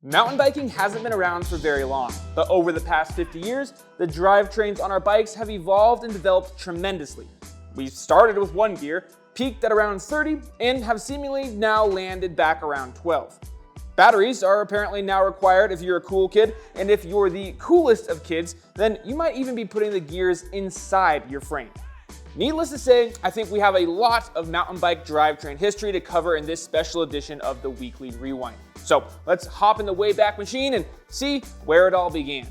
Mountain biking hasn't been around for very long, but over the past 50 years, the drivetrains on our bikes have evolved and developed tremendously. We started with one gear, peaked at around 30, and have seemingly now landed back around 12. Batteries are apparently now required if you're a cool kid, and if you're the coolest of kids, then you might even be putting the gears inside your frame. Needless to say, I think we have a lot of mountain bike drivetrain history to cover in this special edition of the Weekly Rewind. So let's hop in the Wayback Machine and see where it all began.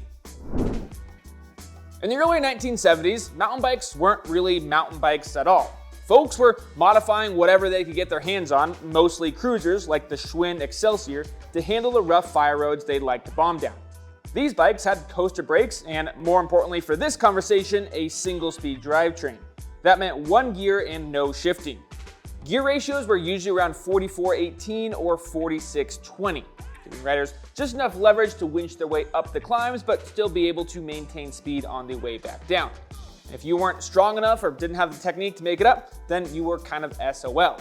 In the early 1970s, mountain bikes weren't really mountain bikes at all. Folks were modifying whatever they could get their hands on, mostly cruisers like the Schwinn Excelsior, to handle the rough fire roads they'd like to bomb down. These bikes had coaster brakes and, more importantly for this conversation, a single-speed drivetrain. That meant one gear and no shifting. Gear ratios were usually around 44:18 or 46:20, giving riders just enough leverage to winch their way up the climbs but still be able to maintain speed on the way back down. If you weren't strong enough or didn't have the technique to make it up, then you were kind of SOL.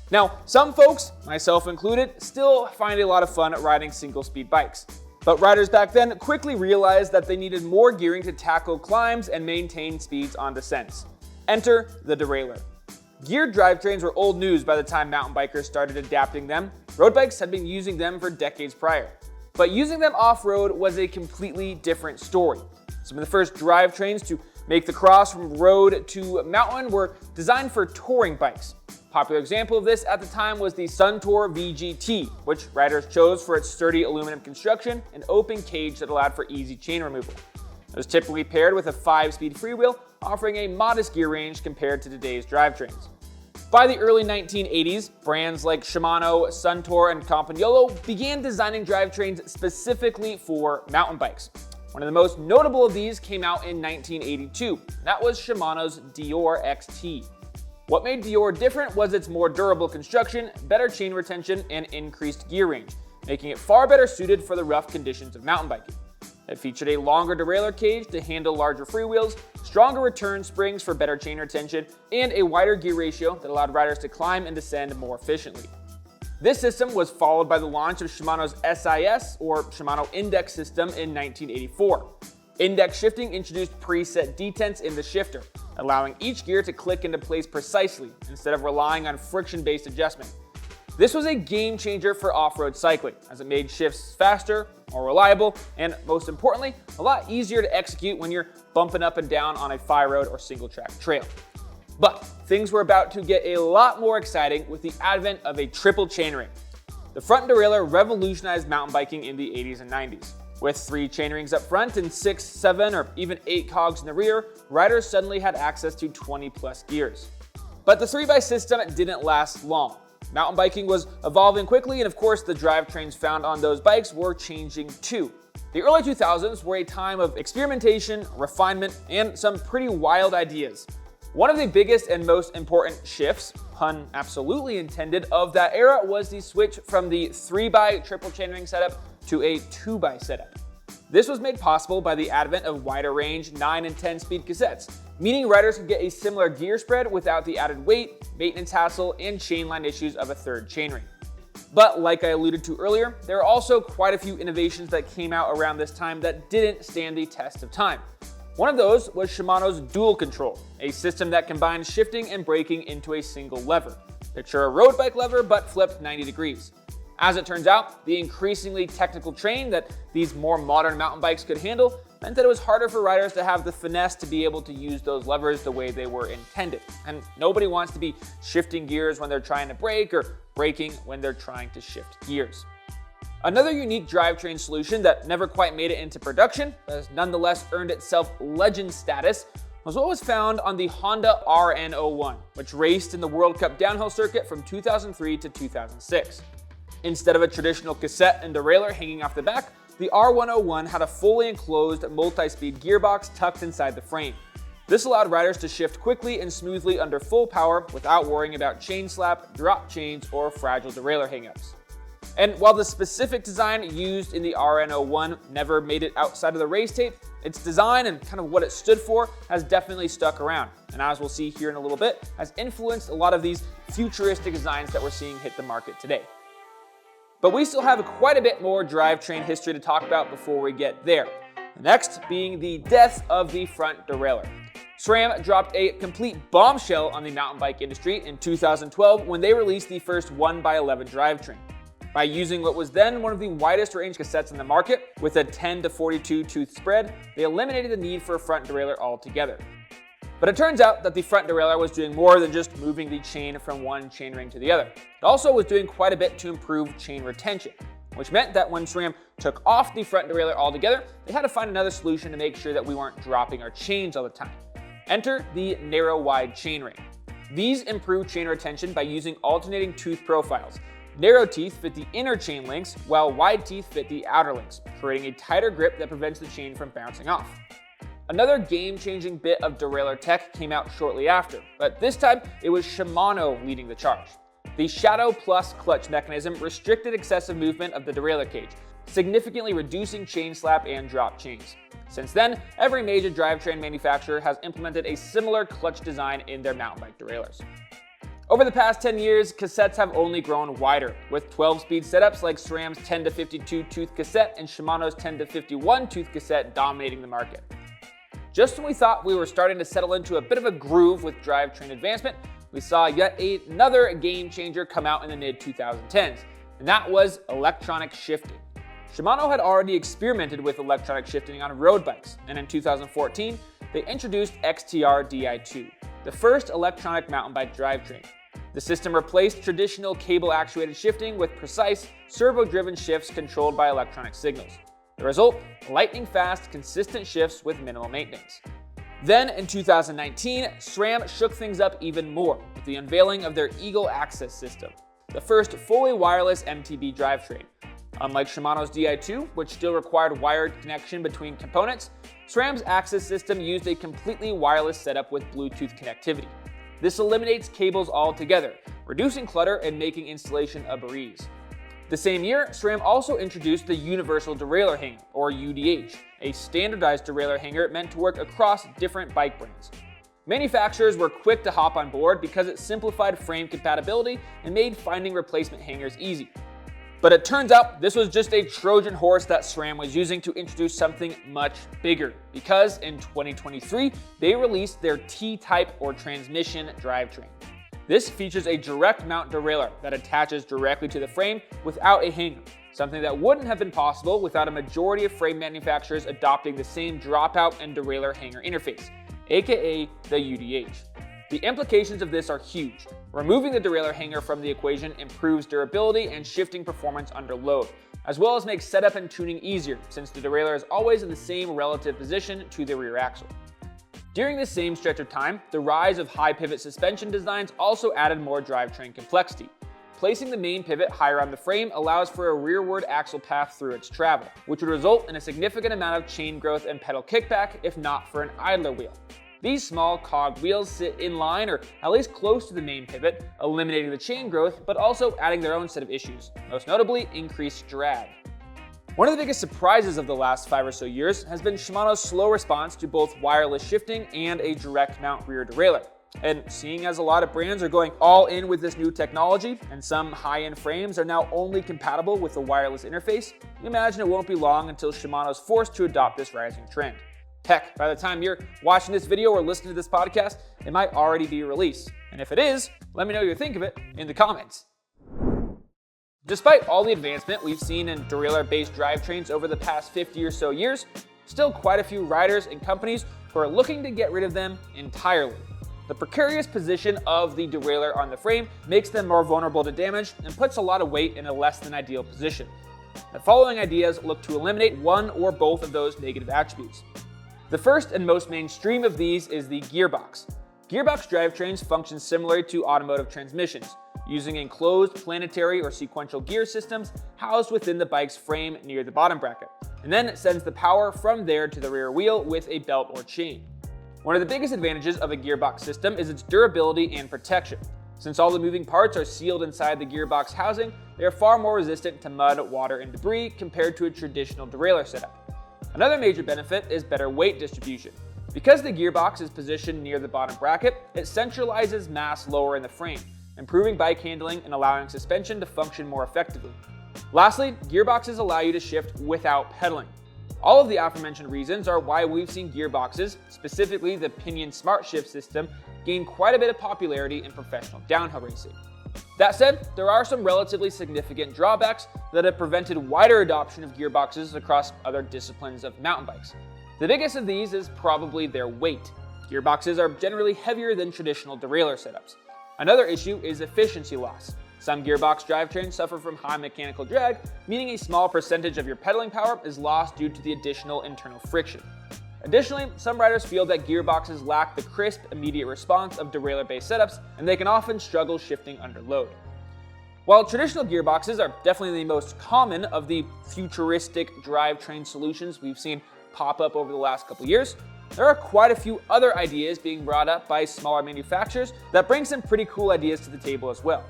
Now, some folks, myself included, still find a lot of fun riding single-speed bikes. But riders back then quickly realized that they needed more gearing to tackle climbs and maintain speeds on descents. Enter the derailleur. Geared drivetrains were old news by the time mountain bikers started adapting them. Road bikes had been using them for decades prior. But using them off-road was a completely different story. Some of the first drivetrains to make the cross from road to mountain were designed for touring bikes. A popular example of this at the time was the Suntour VGT, which riders chose for its sturdy aluminum construction and open cage that allowed for easy chain removal. It was typically paired with a 5-speed freewheel, offering a modest gear range compared to today's drivetrains. By the early 1980s, brands like Shimano, Suntour, and Campagnolo began designing drivetrains specifically for mountain bikes. One of the most notable of these came out in 1982. That was Shimano's Derailleur XT. What made Derailleur different was its more durable construction, better chain retention, and increased gear range, making it far better suited for the rough conditions of mountain biking. It featured a longer derailleur cage to handle larger freewheels, stronger return springs for better chain retention, and a wider gear ratio that allowed riders to climb and descend more efficiently. This system was followed by the launch of Shimano's SIS, or Shimano Index system, in 1984. Index shifting introduced preset detents in the shifter, allowing each gear to click into place precisely instead of relying on friction-based adjustment. This was a game changer for off-road cycling, as it made shifts faster, more reliable, and most importantly, a lot easier to execute when you're bumping up and down on a fire road or single-track trail. But things were about to get a lot more exciting with the advent of a triple chainring. The front derailleur revolutionized mountain biking in the 80s and 90s. With 3 chainrings up front and 6, 7, or even 8 cogs in the rear, riders suddenly had access to 20+ gears. But the 3x system didn't last long. Mountain biking was evolving quickly, and of course the drivetrains found on those bikes were changing too. The early 2000s were a time of experimentation, refinement, and some pretty wild ideas. One of the biggest and most important shifts, pun absolutely intended, of that era was the switch from the 3x triple chainring setup to a 2x setup. This was made possible by the advent of wider range 9 and 10 speed cassettes, meaning riders could get a similar gear spread without the added weight, maintenance hassle, and chainline issues of a third chainring. But like I alluded to earlier, there are also quite a few innovations that came out around this time that didn't stand the test of time. One of those was Shimano's dual control, a system that combines shifting and braking into a single lever. Picture a road bike lever, but flipped 90 degrees. As it turns out, the increasingly technical terrain that these more modern mountain bikes could handle meant that it was harder for riders to have the finesse to be able to use those levers the way they were intended. And nobody wants to be shifting gears when they're trying to brake or braking when they're trying to shift gears. Another unique drivetrain solution that never quite made it into production, but has nonetheless earned itself legend status, was what was found on the Honda RN01, which raced in the World Cup downhill circuit from 2003 to 2006. Instead of a traditional cassette and derailleur hanging off the back, the R101 had a fully enclosed multi-speed gearbox tucked inside the frame. This allowed riders to shift quickly and smoothly under full power without worrying about chain slap, drop chains, or fragile derailleur hangups. And while the specific design used in the RN01 never made it outside of the race tape, its design and kind of what it stood for has definitely stuck around, and as we'll see here in a little bit, has influenced a lot of these futuristic designs that we're seeing hit the market today. But we still have quite a bit more drivetrain history to talk about before we get there. The next being the death of the front derailleur. SRAM dropped a complete bombshell on the mountain bike industry in 2012 when they released the first 1x11 drivetrain. By using what was then one of the widest range cassettes in the market, with a 10 to 42 tooth spread, they eliminated the need for a front derailleur altogether. But it turns out that the front derailleur was doing more than just moving the chain from one chainring to the other. It also was doing quite a bit to improve chain retention, which meant that when SRAM took off the front derailleur altogether, they had to find another solution to make sure that we weren't dropping our chains all the time. Enter the narrow wide chainring. These improve chain retention by using alternating tooth profiles. Narrow teeth fit the inner chain links, while wide teeth fit the outer links, creating a tighter grip that prevents the chain from bouncing off. Another game-changing bit of derailleur tech came out shortly after, but this time it was Shimano leading the charge. The Shadow Plus clutch mechanism restricted excessive movement of the derailleur cage, significantly reducing chain slap and drop chains. Since then, every major drivetrain manufacturer has implemented a similar clutch design in their mountain bike derailleurs. Over the past 10 years, cassettes have only grown wider, with 12-speed setups like SRAM's 10 to 52 tooth cassette and Shimano's 10 to 51 tooth cassette dominating the market. Just when we thought we were starting to settle into a bit of a groove with drivetrain advancement, we saw yet another game changer come out in the mid-2010s, and that was electronic shifting. Shimano had already experimented with electronic shifting on road bikes, and in 2014, they introduced XTR Di2, the first electronic mountain bike drivetrain. The system replaced traditional cable-actuated shifting with precise, servo-driven shifts controlled by electronic signals. The result? Lightning-fast, consistent shifts with minimal maintenance. Then, in 2019, SRAM shook things up even more with the unveiling of their Eagle Access system, the first fully wireless MTB drivetrain. Unlike Shimano's Di2, which still required wired connection between components, SRAM's Access system used a completely wireless setup with Bluetooth connectivity. This eliminates cables altogether, reducing clutter and making installation a breeze. The same year, SRAM also introduced the Universal Derailleur Hanger, or UDH, a standardized derailleur hanger meant to work across different bike brands. Manufacturers were quick to hop on board because it simplified frame compatibility and made finding replacement hangers easy. But it turns out this was just a Trojan horse that SRAM was using to introduce something much bigger, because in 2023, they released their T-Type or transmission drivetrain. This features a direct mount derailleur that attaches directly to the frame without a hanger, something that wouldn't have been possible without a majority of frame manufacturers adopting the same dropout and derailleur hanger interface, aka the UDH. The implications of this are huge. Removing the derailleur hanger from the equation improves durability and shifting performance under load, as well as makes setup and tuning easier since the derailleur is always in the same relative position to the rear axle. During this same stretch of time, the rise of high pivot suspension designs also added more drivetrain complexity. Placing the main pivot higher on the frame allows for a rearward axle path through its travel, which would result in a significant amount of chain growth and pedal kickback if not for an idler wheel. These small cogged wheels sit in line or at least close to the main pivot, eliminating the chain growth, but also adding their own set of issues, most notably increased drag. One of the biggest surprises of the last 5 or so years has been Shimano's slow response to both wireless shifting and a direct mount rear derailleur. And seeing as a lot of brands are going all in with this new technology, and some high-end frames are now only compatible with a wireless interface, you imagine it won't be long until Shimano's forced to adopt this rising trend. Heck, by the time you're watching this video or listening to this podcast, it might already be released. And if it is, let me know what you think of it in the comments. Despite all the advancement we've seen in derailleur-based drivetrains over the past 50 or so years, still quite a few riders and companies who are looking to get rid of them entirely. The precarious position of the derailleur on the frame makes them more vulnerable to damage and puts a lot of weight in a less than ideal position. The following ideas look to eliminate one or both of those negative attributes. The first and most mainstream of these is the gearbox. Gearbox drivetrains function similarly to automotive transmissions, using enclosed planetary or sequential gear systems housed within the bike's frame near the bottom bracket, and then it sends the power from there to the rear wheel with a belt or chain. One of the biggest advantages of a gearbox system is its durability and protection. Since all the moving parts are sealed inside the gearbox housing, they are far more resistant to mud, water, and debris compared to a traditional derailleur setup. Another major benefit is better weight distribution. Because the gearbox is positioned near the bottom bracket, it centralizes mass lower in the frame, improving bike handling and allowing suspension to function more effectively. Lastly, gearboxes allow you to shift without pedaling. All of the aforementioned reasons are why we've seen gearboxes, specifically the Pinion Smart Shift system, gain quite a bit of popularity in professional downhill racing. That said, there are some relatively significant drawbacks that have prevented wider adoption of gearboxes across other disciplines of mountain bikes. The biggest of these is probably their weight. Gearboxes are generally heavier than traditional derailleur setups. Another issue is efficiency loss. Some gearbox drivetrains suffer from high mechanical drag, meaning a small percentage of your pedaling power is lost due to the additional internal friction. Additionally, some riders feel that gearboxes lack the crisp, immediate response of derailleur-based setups, and they can often struggle shifting under load. While traditional gearboxes are definitely the most common of the futuristic drivetrain solutions we've seen pop up over the last couple years, there are quite a few other ideas being brought up by smaller manufacturers that bring some pretty cool ideas to the table as well.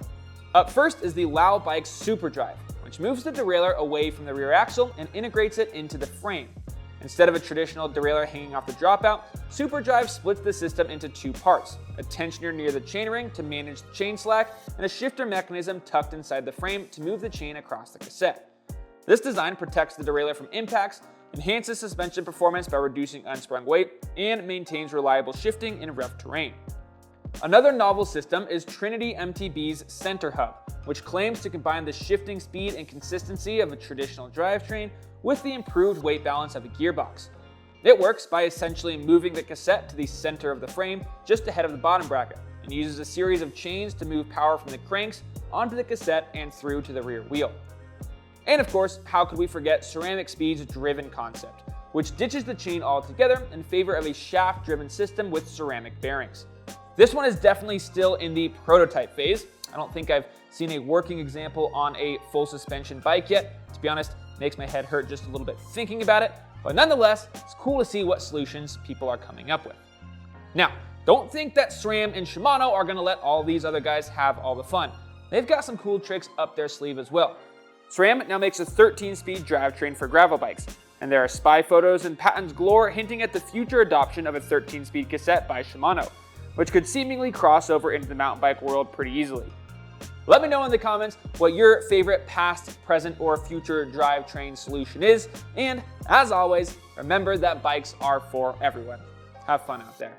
Up first is the Lao Bike Super Drive, which moves the derailleur away from the rear axle and integrates it into the frame. Instead of a traditional derailleur hanging off the dropout, Super Drive splits the system into two parts: a tensioner near the chainring to manage the chain slack, and a shifter mechanism tucked inside the frame to move the chain across the cassette. This design protects the derailleur from impacts, enhances suspension performance by reducing unsprung weight, and maintains reliable shifting in rough terrain. Another novel system is Trinity MTB's Center Hub, which claims to combine the shifting speed and consistency of a traditional drivetrain with the improved weight balance of a gearbox. It works by essentially moving the cassette to the center of the frame just ahead of the bottom bracket, and uses a series of chains to move power from the cranks onto the cassette and through to the rear wheel. And of course, how could we forget Ceramic Speed's driven concept, which ditches the chain altogether in favor of a shaft-driven system with ceramic bearings. This one is definitely still in the prototype phase. I don't think I've seen a working example on a full suspension bike yet. To be honest, it makes my head hurt just a little bit thinking about it, but nonetheless, it's cool to see what solutions people are coming up with. Now, don't think that SRAM and Shimano are gonna let all these other guys have all the fun. They've got some cool tricks up their sleeve as well. SRAM now makes a 13-speed drivetrain for gravel bikes, and there are spy photos and patents galore hinting at the future adoption of a 13-speed cassette by Shimano, which could seemingly cross over into the mountain bike world pretty easily. Let me know in the comments what your favorite past, present, or future drivetrain solution is, and as always, remember that bikes are for everyone. Have fun out there.